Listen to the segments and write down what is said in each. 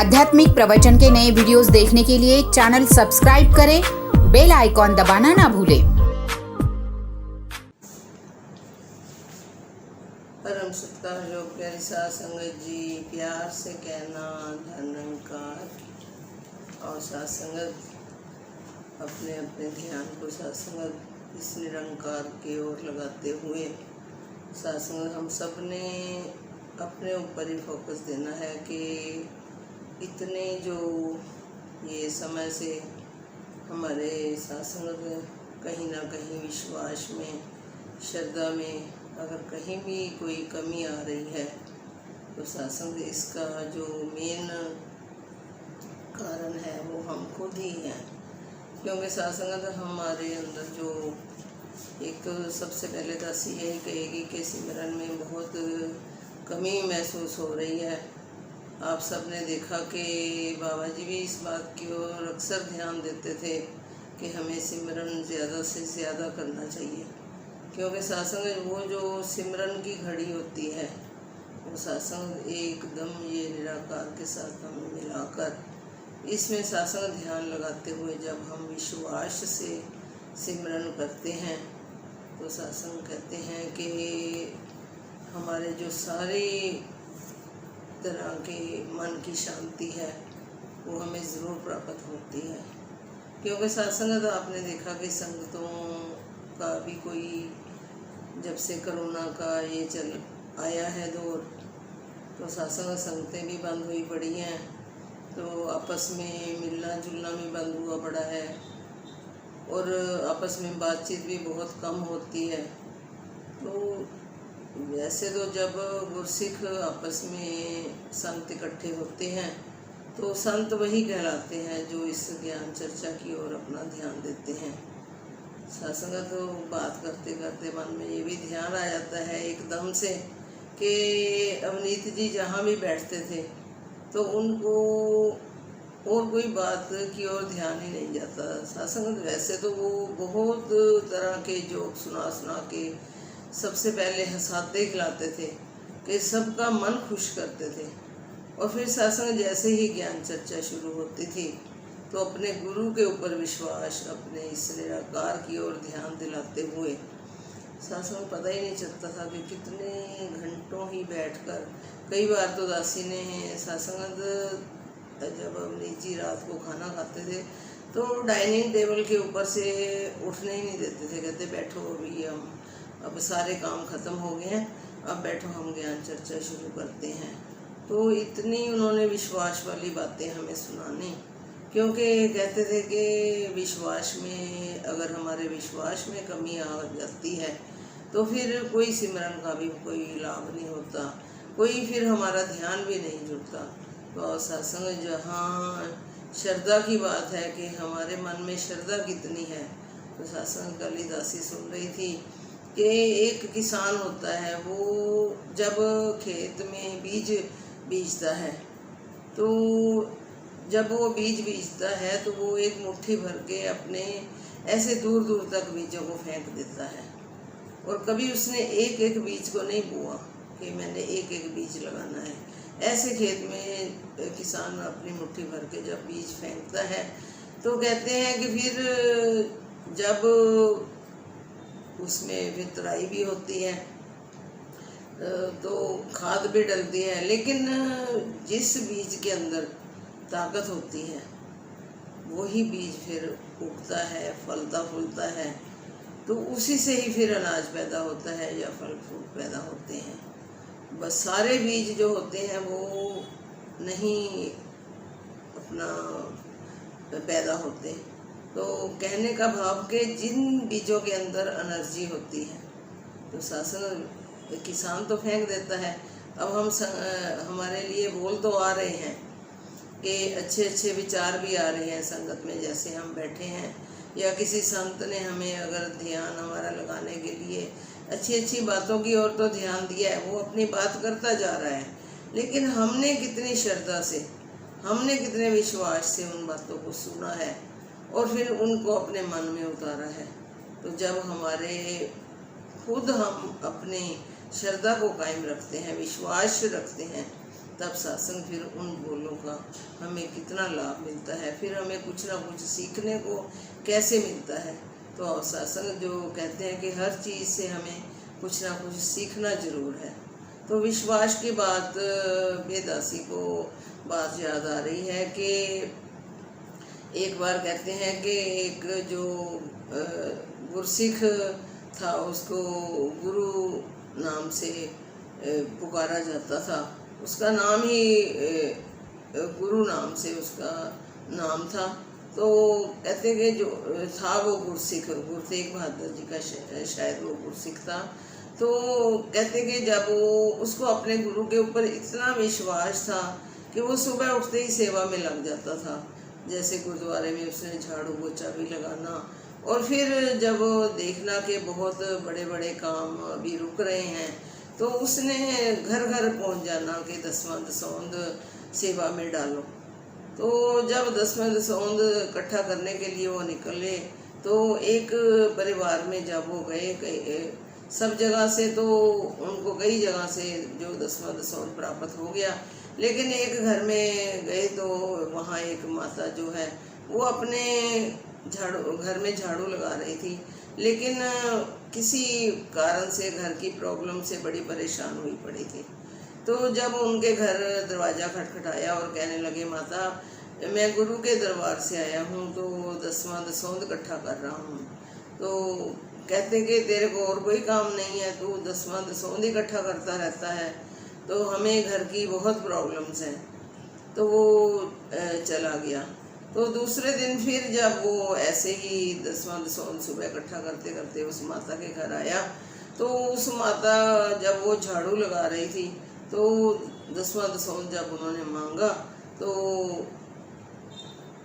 आध्यात्मिक प्रवचन के नए वीडियोस देखने के लिए चैनल सब्सक्राइब करें, बेल आइकॉन दबाना ना भूलें। परम सत्कार योग प्यारी साध संगत जी, प्यार से कहना धनंकार और साध संगत अपने अपने ध्यान को साध संगत इस निरंकार की ओर लगाते हुए साध संगत हम सब ने अपने ऊपर ही फोकस देना है कि इतने जो ये समय से हमारे साध संगत कहीं ना कहीं विश्वास में, श्रद्धा में अगर कहीं भी कोई कमी आ रही है तो साथ इसका जो मेन कारण है वो हम खुद ही हैं। क्योंकि साथ हमारे अंदर जो एक तो सबसे पहले दासी यही कहेगी कि सिमरन में बहुत कमी महसूस हो रही है। आप सब ने देखा कि बाबा जी भी इस बात की ओर अक्सर ध्यान देते थे कि हमें सिमरन ज़्यादा से ज़्यादा करना चाहिए। क्योंकि सत्संग वो जो सिमरन की घड़ी होती है वो सत्संग एकदम ये निराकार के साथ हमें मिलाकर इसमें सत्संग ध्यान लगाते हुए जब हम विश्वास से सिमरन करते हैं तो सत्संग कहते हैं कि हमारे जो सारी तरह के मन की शांति है वो हमें ज़रूर प्राप्त होती है। क्योंकि सत्संग आपने देखा कि संगतों का भी कोई जब से कोरोना का ये चल आया है दौर तो सत्संग संगतें भी बंद हुई पड़ी हैं, तो आपस में मिलना जुलना भी बंद हुआ पड़ा है और आपस में बातचीत भी बहुत कम होती है। तो वैसे तो जब गुरसिख आपस में संत इकट्ठे होते हैं तो संत वही कहलाते हैं जो इस ज्ञान चर्चा की ओर अपना ध्यान देते हैं। सत्संग तो बात करते करते मन में ये भी ध्यान आ जाता है एकदम से कि अवनीत जी जहाँ भी बैठते थे तो उनको और कोई बात की ओर ध्यान ही नहीं जाता। सत्संग वैसे तो वो बहुत तरह के जोक सुना के सबसे पहले हंसाते खिलाते थे कि सबका मन खुश करते थे, और फिर सत्संग जैसे ही ज्ञान चर्चा शुरू होती थी तो अपने गुरु के ऊपर विश्वास, अपने इस निराकार की ओर ध्यान दिलाते हुए सत्संग पता ही नहीं चलता था कि कितने घंटों ही बैठकर, कई बार तो दासी ने सत्संग जब अवनीत जी रात को खाना खाते थे तो डाइनिंग टेबल के ऊपर से उठने ही नहीं देते थे। कहते बैठो, अभी हम अब सारे काम ख़त्म हो गए हैं, अब बैठो हम ज्ञान चर्चा शुरू करते हैं। तो इतनी उन्होंने विश्वास वाली बातें हमें सुनानी, क्योंकि कहते थे कि विश्वास में अगर हमारे विश्वास में कमी आ जाती है तो फिर कोई सिमरन का भी कोई लाभ नहीं होता, कोई फिर हमारा ध्यान भी नहीं जुड़ता। तो सत्संग जहाँ श्रद्धा की बात है कि हमारे मन में श्रद्धा कितनी है, तो सत्संग कल दासी सुन रही थी कि एक किसान होता है, वो जब खेत में बीज बीजता है तो जब वो बीज बीजता है तो वो एक मुट्ठी भर के अपने ऐसे दूर दूर तक बीजों को फेंक देता है, और कभी उसने एक एक बीज को नहीं बोआ कि मैंने एक एक बीज लगाना है। ऐसे खेत में किसान अपनी मुट्ठी भर के जब बीज फेंकता है तो कहते हैं कि फिर जब उसमें फिर तराई भी होती है तो खाद भी डलती है, लेकिन जिस बीज के अंदर ताकत होती है वही बीज फिर उगता है, फलता फूलता है, तो उसी से ही फिर अनाज पैदा होता है या फल फ्रूट पैदा होते हैं। बस सारे बीज जो होते हैं वो नहीं अपना पैदा होते। तो कहने का भाव कि जिन बीजों के अंदर एनर्जी होती है तो शासन किसान तो फेंक देता है। अब हम हमारे लिए बोल तो आ रहे हैं कि अच्छे अच्छे विचार भी आ रहे हैं संगत में, जैसे हम बैठे हैं या किसी संत ने हमें अगर ध्यान हमारा लगाने के लिए अच्छी अच्छी बातों की ओर तो ध्यान दिया है, वो अपनी बात करता जा रहा है, लेकिन हमने कितनी श्रद्धा से, हमने कितने विश्वास से उन बातों को सुना है और फिर उनको अपने मन में उतारा है। तो जब हमारे खुद हम अपने श्रद्धा को कायम रखते हैं, विश्वास रखते हैं, तब सत्संग फिर उन बोलों का हमें कितना लाभ मिलता है, फिर हमें कुछ ना कुछ सीखने को कैसे मिलता है। तो सत्संग जो कहते हैं कि हर चीज़ से हमें कुछ ना कुछ सीखना जरूर है। तो विश्वास की बात बेदासी को बात याद आ रही है कि एक बार कहते हैं कि एक जो गुरसिख था उसको गुरु नाम से पुकारा जाता था। उसका नाम ही गुरु नाम से उसका नाम था। तो कहते कि जो था वो गुरसिख, गुरु तेग बहादुर जी का शायद वो गुरसिख था। तो कहते कि जब वो उसको अपने गुरु के ऊपर इतना विश्वास था कि वो सुबह उठते ही सेवा में लग जाता था। जैसे गुरुद्वारे में उसने झाड़ू पोछा भी लगाना, और फिर जब देखना कि बहुत बड़े बड़े काम अभी रुक रहे हैं तो उसने घर घर पहुंच जाना कि दसवां दसौंद सेवा में डालो। तो जब दसवां दसौंद इकट्ठा करने के लिए वो निकले तो एक परिवार में जब वो गए सब जगह से, तो उनको कई जगह से जो दसवां दसौंद प्राप्त हो गया, लेकिन एक घर में गए तो वहाँ एक माता जो है वो अपने घर में झाड़ू लगा रही थी, लेकिन किसी कारण से घर की प्रॉब्लम से बड़ी परेशान हुई पड़ी थी। तो जब उनके घर दरवाज़ा खटखटाया और कहने लगे, माता मैं गुरु के दरबार से आया हूँ तो दसवां दसौंद इकट्ठा कर रहा हूँ। तो कहते कि तेरे को और कोई काम नहीं है, तू दसवां दसौंद इकट्ठा करता रहता है, तो हमें घर की बहुत प्रॉब्लम्स हैं। तो वो चला गया। तो दूसरे दिन फिर जब वो ऐसे ही दसवां दसौंद सुबह इकट्ठा करते करते उस माता के घर आया, तो उस माता जब वो झाड़ू लगा रही थी तो दसवां दसौंद जब उन्होंने मांगा तो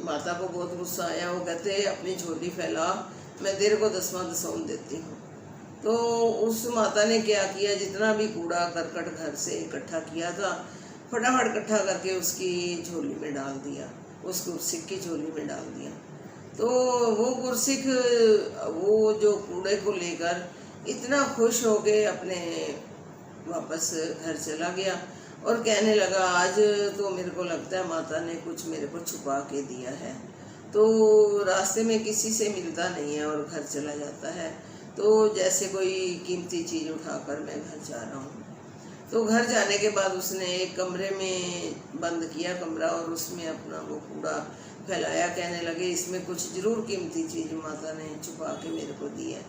माता को बहुत गुस्सा आया। वो कहते अपनी झोली फैला, मैं तेरे को दसवां दसौंद देती हूँ। तो उस माता ने क्या किया, जितना भी कूड़ा करकट घर से इकट्ठा किया था फटाफट इकट्ठा करके उसकी झोली में डाल दिया, उस गुरसिख की झोली में डाल दिया। तो वो गुरसिख वो जो कूड़े को लेकर इतना खुश हो के अपने वापस घर चला गया और कहने लगा, आज तो मेरे को लगता है माता ने कुछ मेरे को छुपा के दिया है। तो रास्ते में किसी से मिलता नहीं है और घर चला जाता है, तो जैसे कोई कीमती चीज़ उठाकर मैं घर जा रहा हूँ। तो घर जाने के बाद उसने एक कमरे में बंद किया कमरा और उसमें अपना वो कूड़ा फैलाया। कहने लगे, इसमें कुछ ज़रूर कीमती चीज़ माता ने छुपा के मेरे को दी है।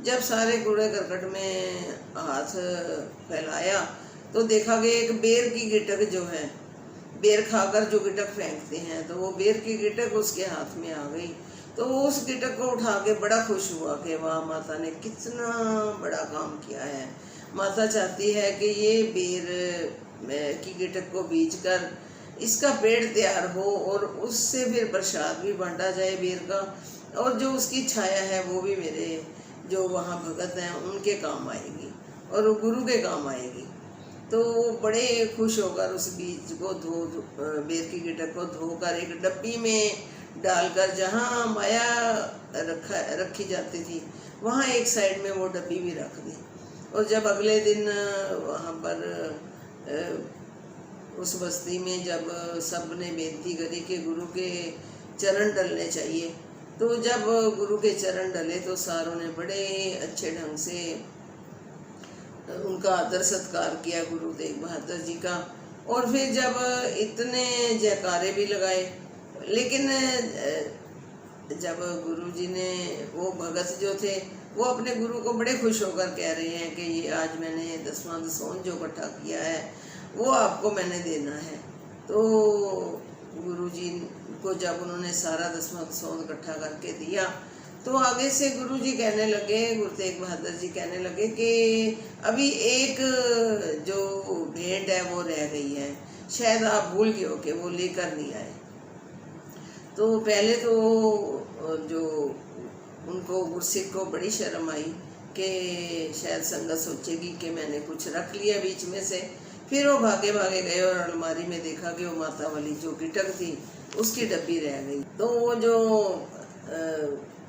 जब सारे कूड़े करकट में हाथ फैलाया तो देखा कि एक बेर की गिटक जो है, बेर खाकर जो गिटक फेंकते हैं, तो वो बेर की गिटक उसके हाथ में आ गई। तो वो उस गिटक को उठा के बड़ा खुश हुआ कि वाह, माता ने कितना बड़ा काम किया है। माता चाहती है कि ये बेर की गिटक को बीज कर इसका पेड़ तैयार हो और उससे फिर प्रसाद भी बांटा जाए बेर का, और जो उसकी छाया है वो भी मेरे जो वहाँ भगत हैं उनके काम आएगी और गुरु के काम आएगी। तो बड़े खुश होकर उस बीज को बेर की गिटक को धोकर एक डब्बी में डालकर जहाँ माया रखी जाती थी वहाँ एक साइड में वो डब्बी भी रख दी। और जब अगले दिन वहाँ पर उस बस्ती में जब सब ने बेनती करी कि गुरु के चरण डलने चाहिए, तो जब गुरु के चरण डले तो सारों ने बड़े अच्छे ढंग से उनका आदर सत्कार किया गुरु तेग बहादुर जी का। और फिर जब इतने जयकारे भी लगाए, लेकिन जब गुरु जी ने वो भगत जो थे वो अपने गुरु को बड़े खुश होकर कह रहे हैं कि ये आज मैंने दसवां दसौंद जो इकट्ठा किया है वो आपको मैंने देना है। तो गुरु जी को जब उन्होंने सारा दसवां दसौंद इकट्ठा करके दिया तो आगे से गुरु जी कहने लगे, गुरु तेग बहादुर जी कहने लगे कि अभी एक जो भेंट है वो रह गई है, शायद आप भूल गए हो कि वो लेकर नहीं आए। तो पहले तो जो उनको गुरसिख को बड़ी शर्म आई कि शायद संगत सोचेगी कि मैंने कुछ रख लिया बीच में से। फिर वो भागे भागे गए और अलमारी में देखा कि वो माता वाली जो गिटक थी उसकी डब्बी रह गई। तो वो जो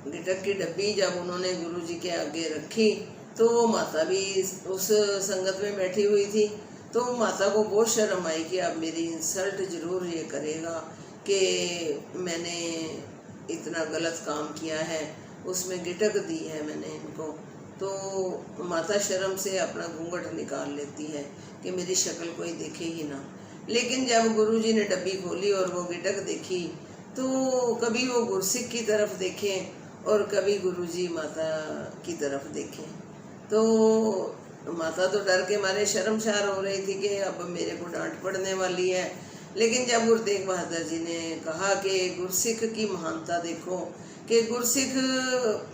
गिटक की डब्बी जब उन्होंने गुरु जी के आगे रखी तो वो माता भी उस संगत में बैठी हुई थी। तो माता को बहुत शर्म आई कि अब मेरी इंसल्ट ज़रूर ये करेगा कि मैंने इतना गलत काम किया है, उसमें गिटक दी है मैंने इनको। तो माता शर्म से अपना घूंघट निकाल लेती है कि मेरी शक्ल कोई देखे ही ना। लेकिन जब गुरुजी ने डब्बी खोली और वो गिटक देखी तो कभी वो गुरसिक की तरफ देखें और कभी गुरुजी माता की तरफ देखें। तो माता तो डर के मारे शर्मसार हो रही थी कि अब मेरे को डांट पड़ने वाली है। लेकिन जब गुरु तेग बहादुर जी ने कहा कि गुरसिख की महानता देखो, कि गुरसिख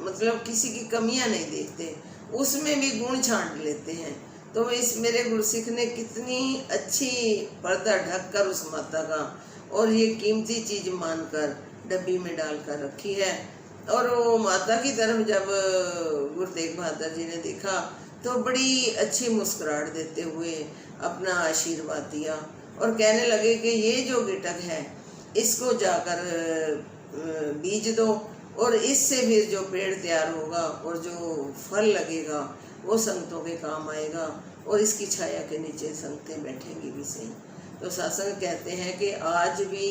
मतलब किसी की कमियां नहीं देखते, उसमें भी गुण छांट लेते हैं। तो इस मेरे गुरसिख ने कितनी अच्छी पर्दा ढककर उस माता का और ये कीमती चीज़ मानकर डब्बी में डालकर रखी है। और वो माता की तरफ जब गुरु तेग बहादुर जी ने देखा तो बड़ी अच्छी मुस्कुराहट देते हुए अपना आशीर्वाद दिया और कहने लगे कि ये जो गिटक है इसको जाकर बीज दो और इससे फिर जो पेड़ तैयार होगा और जो फल लगेगा वो संतों के काम आएगा और इसकी छाया के नीचे संगतें बैठेंगी भी सही। तो सत्संग कहते हैं कि आज भी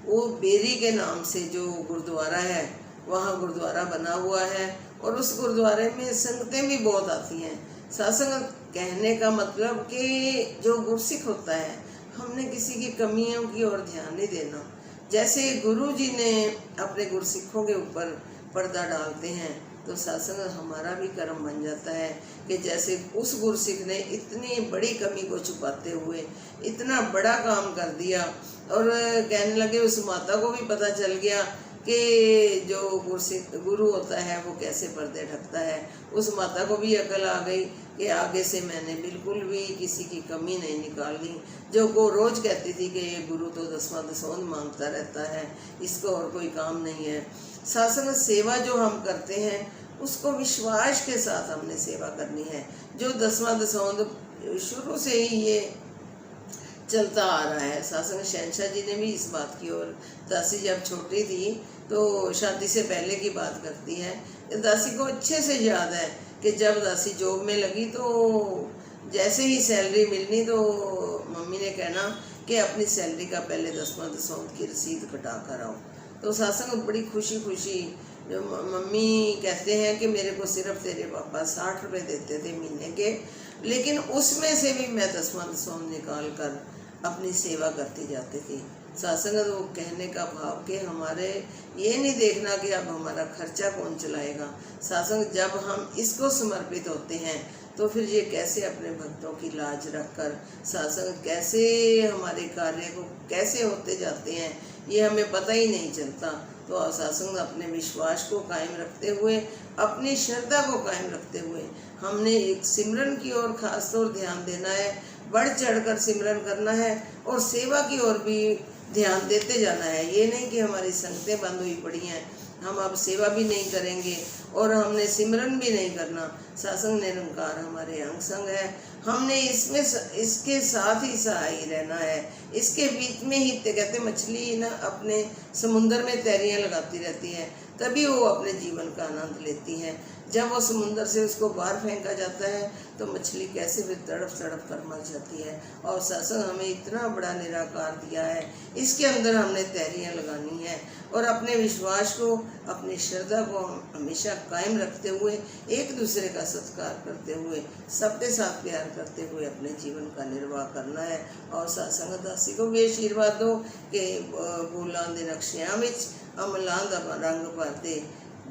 वो बेरी के नाम से जो गुरुद्वारा है वहाँ गुरुद्वारा बना हुआ है और उस गुरुद्वारे में संगतें भी बहुत आती हैं। सत्संग कहने का मतलब कि जो गुरसिख होता है हमने किसी की कमियों की ओर ध्यान नहीं देना। जैसे गुरु जी ने अपने गुरसिखों के ऊपर पर्दा डालते हैं तो सत्संग हमारा भी कर्म बन जाता है कि जैसे उस गुरसिख ने इतनी बड़ी कमी को छुपाते हुए इतना बड़ा काम कर दिया। और कहने लगे उस माता को भी पता चल गया कि जो गुरु होता है वो कैसे पर्दे ढकता है। उस माता को भी अकल आ गई कि आगे से मैंने बिल्कुल भी किसी की कमी नहीं निकालनी। जो को रोज़ कहती थी कि ये गुरु तो दसवां दसौंध मांगता रहता है, इसको और कोई काम नहीं है। सत्संग सेवा जो हम करते हैं उसको विश्वास के साथ हमने सेवा करनी है। जो दसवां दसौंध शुरू से ही ये चलता आ रहा है। सत्संग शहनशाह जी ने भी इस बात की और दासी जब छोटी थी तो शादी से पहले की बात करती है। दासी को अच्छे से याद है कि जब दासी जॉब में लगी तो जैसे ही सैलरी मिलनी तो मम्मी ने कहना कि अपनी सैलरी का पहले दसवां दसौंध की रसीद कटा कर आओ। तो सत्संग बड़ी खुशी खुशी जो मम्मी कहते हैं कि मेरे को सिर्फ तेरे पापा 60 रुपये देते थे महीने के, लेकिन उसमें से भी मैं दसवां दसौंध निकाल कर अपनी सेवा करती जाती थी। सत्संग तो कहने का भाव कि हमारे ये नहीं देखना कि अब हमारा खर्चा कौन चलाएगा। सत्संग जब हम इसको समर्पित होते हैं तो फिर ये कैसे अपने भक्तों की लाज रखकर सत्संग कैसे हमारे कार्य को कैसे होते जाते हैं ये हमें पता ही नहीं चलता। तो सत्संग अपने विश्वास को कायम रखते हुए, अपनी श्रद्धा को कायम रखते हुए हमने एक सिमरन की ओर खास तौर ध्यान देना है, बढ़ चढ़कर सिमरन करना है और सेवा की ओर भी ध्यान देते जाना है। ये नहीं कि हमारी संगतें बंद हुई पड़ी हैं, हम अब सेवा भी नहीं करेंगे और हमने सिमरन भी नहीं करना। सत्संग निरंकार हमारे अंग संग है, हमने इसमें इसके साथ ही सहाय रहना है। इसके बीच में ही कहते मछली ना अपने समुंदर में तैरियां लगाती रहती है तभी वो अपने जीवन का आनंद लेती है। जब वो समुंदर से उसको बाहर फेंका जाता है तो मछली कैसे फिर तड़प तड़प कर मर जाती है। और सत्संग हमें इतना बड़ा निराकार दिया है, इसके अंदर हमने तैरियां लगानी है और अपने विश्वास को, अपनी श्रद्धा को हमेशा कायम रखते हुए, एक दूसरे का सत्कार करते हुए, सबके साथ प्यार करते हुए अपने जीवन का निर्वाह करना है। और सत्संग दासी को भी आशीर्वाद दो कि भूलां दे नक्शियां विच अमलां दा रंग भरदे,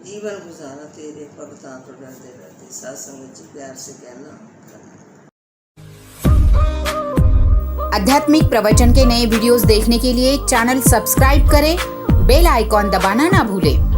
जीवन गुजारा तेरे भगतां तो डरदे डरदे। सत्संग जी प्यार से कहना। आध्यात्मिक प्रवचन के नए वीडियोस देखने के लिए चैनल सब्सक्राइब करें, बेल आइकॉन दबाना ना भूलें।